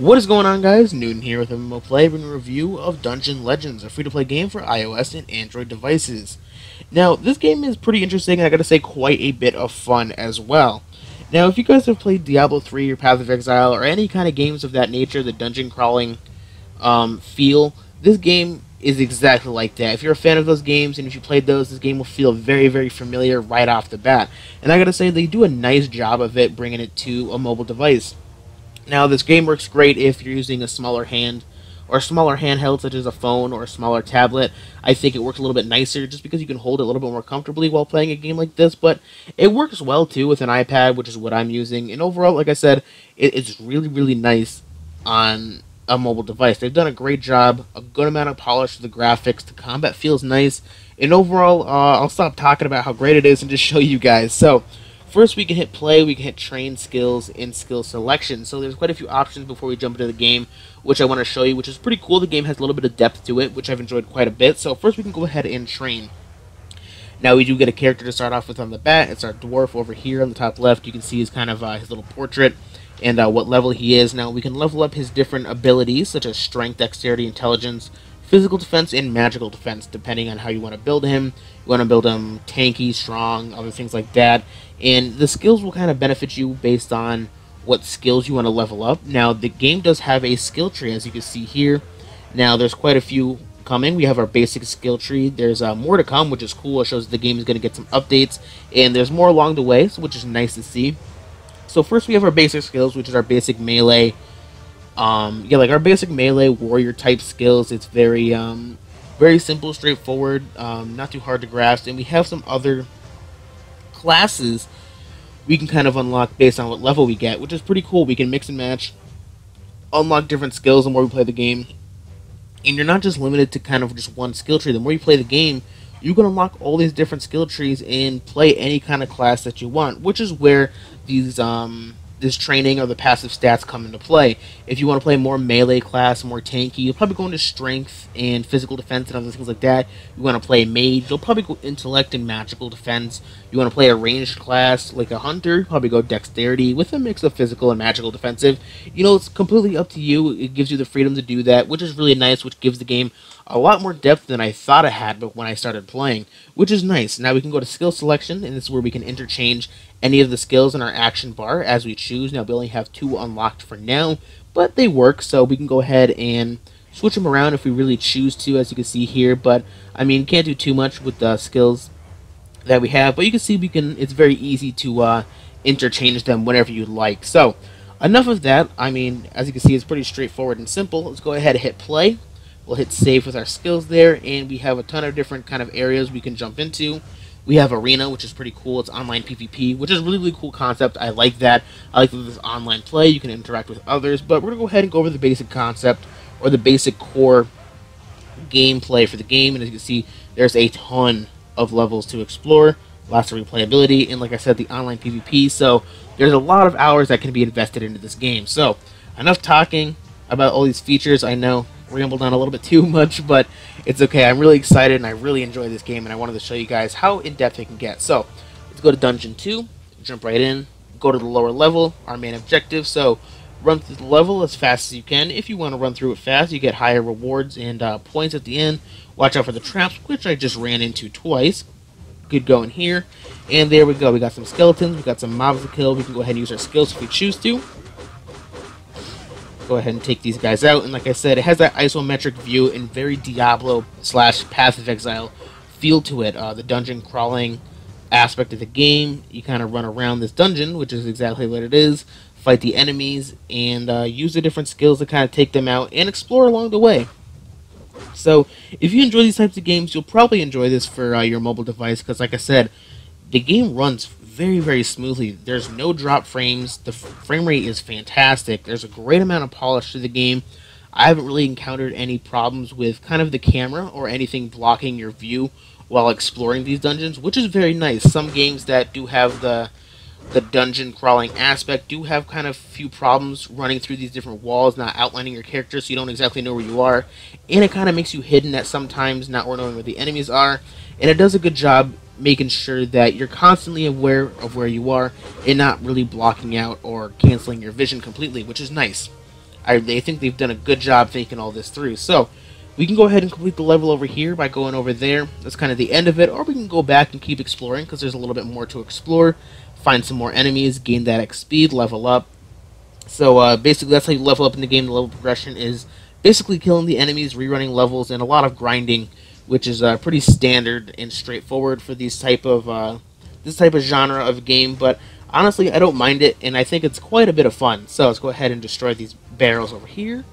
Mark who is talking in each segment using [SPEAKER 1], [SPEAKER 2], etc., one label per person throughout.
[SPEAKER 1] What is going on, guys? Newton here with MMO Play, bringing a review of Dungeon Legends, a free-to-play game for iOS and Android devices. Now, this game is pretty interesting, and I gotta say, quite a bit of fun as well. Now, if you guys have played Diablo 3 or Path of Exile, or any kind of games of that nature, the dungeon crawling feel, this game is exactly like that. If you're a fan of those games, and if you played those, this game will feel very, very familiar right off the bat. And I gotta say, they do a nice job of it, bringing it to a mobile device. Now, this game works great if you're using a smaller hand or a smaller handheld, such as a phone or a smaller tablet. I think it works a little bit nicer just because you can hold it a little bit more comfortably while playing a game like this, but it works well too with an iPad, which is what I'm using. And overall, like I said, it's really, really nice on a mobile device. They've done a great job, a good amount of polish to the graphics, the combat feels nice, and overall, I'll stop talking about how great it is and just show you guys. So, first, we can hit play, we can hit train skills, and skill selection. So there's quite a few options before we jump into the game, which I want to show you, which is pretty cool. The game has a little bit of depth to it, which I've enjoyed quite a bit. So first, we can go ahead and train. Now, we do get a character to start off with on the bat. It's our dwarf over here on the top left. You can see his kind of his little portrait and what level he is. Now, we can level up his different abilities, such as strength, dexterity, intelligence, physical defense, and magical defense, depending on how you want to build him. You want to build him tanky, strong, other things like that. And the skills will kind of benefit you based on what skills you want to level up. Now, the game does have a skill tree, as you can see here. Now, there's quite a few coming. We have our basic skill tree. There's more to come, which is cool. It shows the game is going to get some updates. And there's more along the way, which is nice to see. So first, we have our basic skills, which is our basic melee. Like our basic melee warrior type skills. It's very, very simple, straightforward, not too hard to grasp. And we have some other classes we can kind of unlock based on what level we get, which is pretty cool. We can mix and match, unlock different skills the more we play the game. And you're not just limited to kind of just one skill tree. The more you play the game, you can unlock all these different skill trees and play any kind of class that you want, which is where these this training or the passive stats come into play. If you want to play more melee class, more tanky, you'll probably go into strength and physical defense and other things like that. You want to play mage, you'll probably go intellect and magical defense. You want to play a ranged class like a hunter, you'll probably go dexterity with a mix of physical and magical defensive. You know, it's completely up to you. It gives you the freedom to do that, which is really nice, which gives the game a lot more depth than I thought it had but when I started playing, which is nice. Now we can go to skill selection, and this is where we can interchange any of the skills in our action bar as we choose. Now, we only have 2 unlocked for now, but they work, so we can go ahead and switch them around if we really choose to, as you can see here. But, I mean, can't do too much with the skills that we have, but you can see it's very easy to interchange them whenever you like. So, enough of that. I mean, as you can see, it's pretty straightforward and simple. Let's go ahead and hit play. We'll hit save with our skills there, and we have a ton of different kind of areas we can jump into. We have Arena, which is pretty cool. It's online PvP, which is a really, really cool concept. I like that. I like that there's online play. You can interact with others, but we're going to go ahead and go over the basic concept or the basic core gameplay for the game. And as you can see, there's a ton of levels to explore, lots of replayability, and like I said, the online PvP. So there's a lot of hours that can be invested into this game. So enough talking about all these features. I know rambled on a little bit too much, but it's okay. I'm really excited and I really enjoy this game, and I wanted to show you guys how in-depth it can get. So let's go to Dungeon 2, jump right in, go to the lower level, our main objective. So run through the level as fast as you can. If you want to run through it fast, you get higher rewards and points at the end. Watch out for the traps, which I just ran into twice. Good going here. And there we go. We got some skeletons, we got some mobs to kill. We can go ahead and use our skills if we choose to. Go ahead and take these guys out, and like I said, it has that isometric view and very Diablo / Path of Exile feel to it. The dungeon crawling aspect of the game, you kind of run around this dungeon, which is exactly what it is, fight the enemies, and use the different skills to kind of take them out and explore along the way. So if you enjoy these types of games, you'll probably enjoy this for your mobile device, because like I said, the game runs very, very smoothly. There's no drop frames. The frame rate is fantastic. There's a great amount of polish to the game. I haven't really encountered any problems with kind of the camera or anything blocking your view while exploring these dungeons, which is very nice. Some games that do have the dungeon crawling aspect do have kind of few problems running through these different walls, not outlining your character so you don't exactly know where you are, and it kind of makes you hidden at sometimes, not knowing where the enemies are, and it does a good job making sure that you're constantly aware of where you are and not really blocking out or canceling your vision completely, which is nice. They think they've done a good job thinking all this through. So we can go ahead and complete the level over here by going over there. That's kind of the end of it. Or we can go back and keep exploring because there's a little bit more to explore. Find some more enemies, gain that XP, level up. So basically that's how you level up in the game. The level progression is basically killing the enemies, rerunning levels, and a lot of grinding, which is pretty standard and straightforward for this type of genre of game. But honestly, I don't mind it, and I think it's quite a bit of fun. So let's go ahead and destroy these barrels over here,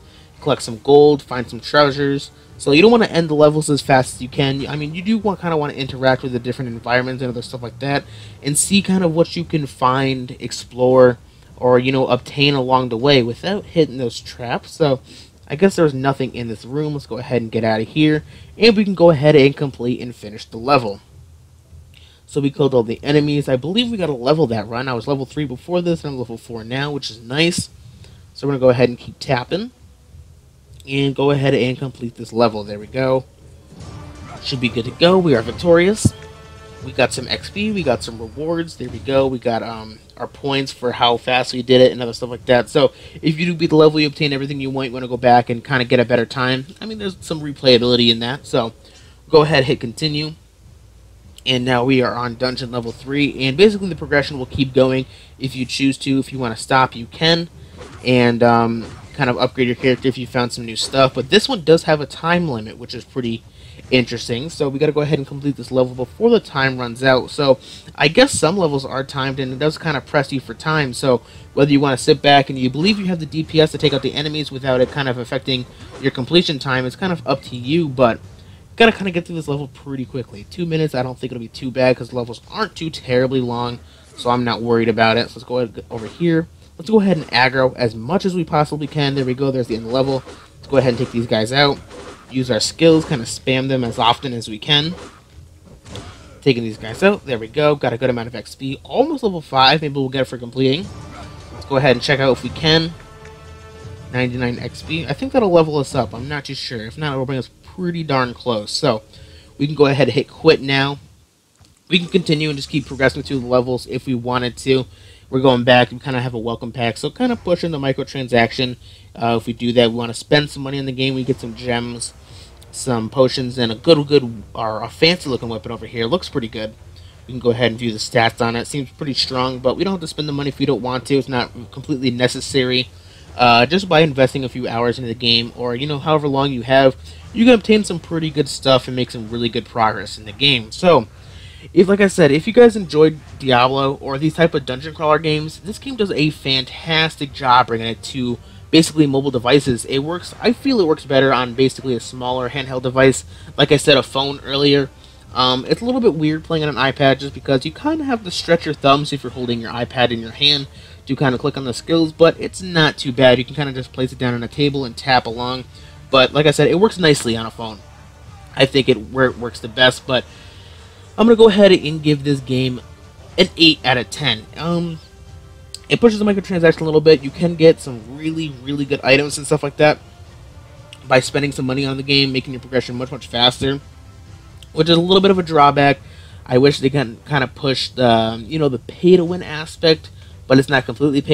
[SPEAKER 1] collect some gold, find some treasures. So you don't want to end the levels as fast as you can. I mean, you do kind of want to interact with the different environments and other stuff like that, and see kind of what you can find, explore, or obtain along the way without hitting those traps. So I guess there's nothing in this room. Let's go ahead and get out of here, and we can go ahead and complete and finish the level. So we killed all the enemies. I believe we got to level that run. I was level 3 before this, and I'm level 4 now, which is nice. So we're going to go ahead and keep tapping, and go ahead and complete this level. There we go. Should be good to go. We are victorious. We got some XP. We got some rewards. There we go. We got our points for how fast we did it and other stuff like that. So if you do beat the level, you obtain everything you want. You want to go back and kind of get a better time. I mean, there's some replayability in that. So go ahead, hit continue. And now we are on dungeon level 3. And basically the progression will keep going if you choose to. If you want to stop, you can. And kind of upgrade your character if you found some new stuff. But this one does have a time limit, which is pretty interesting. So we got to go ahead and complete this level before the time runs out. So I guess some levels are timed, and it does kind of press you for time. So whether you want to sit back and you believe you have the DPS to take out the enemies without it kind of affecting your completion time, it's kind of up to you. But got to kind of get through this level pretty quickly. 2 minutes, I don't think it'll be too bad because levels aren't too terribly long. So I'm not worried about it. So let's go ahead over here. Let's go ahead and aggro as much as we possibly can. There we go. There's the end of the level. Let's go ahead and take these guys out. Use our skills, kind of spam them as often as we can. Taking these guys out. There we go. Got a good amount of XP. Almost level 5. Maybe we'll get it for completing. Let's go ahead and check out if we can. 99 XP. I think that'll level us up. I'm not too sure. If not, it'll bring us pretty darn close. So we can go ahead and hit quit now. We can continue and just keep progressing through the levels if we wanted to. We're going back. We kind of have a welcome pack, so kind of pushing the microtransaction. If we do that, we want to spend some money in the game. We get some gems, some potions, and a fancy-looking weapon over here. Looks pretty good. We can go ahead and view the stats on it. Seems pretty strong, but we don't have to spend the money if we don't want to. It's not completely necessary. Just by investing a few hours into the game, or however long you have, you can obtain some pretty good stuff and make some really good progress in the game. So like I said, if you guys enjoyed Diablo or these type of dungeon crawler games, this game does a fantastic job bringing it to basically mobile devices. I feel it works better on basically a smaller handheld device. Like I said, a phone earlier. It's a little bit weird playing on an iPad just because you kind of have to stretch your thumbs if you're holding your iPad in your hand to kind of click on the skills, but it's not too bad. You can kind of just place it down on a table and tap along. But like I said, it works nicely on a phone. I think where it works the best, but I'm going to go ahead and give this game an 8 out of 10. It pushes the microtransaction a little bit. You can get some really, really good items and stuff like that by spending some money on the game, making your progression much, much faster, which is a little bit of a drawback. I wish they can kind of push the, the pay-to-win aspect, but it's not completely pay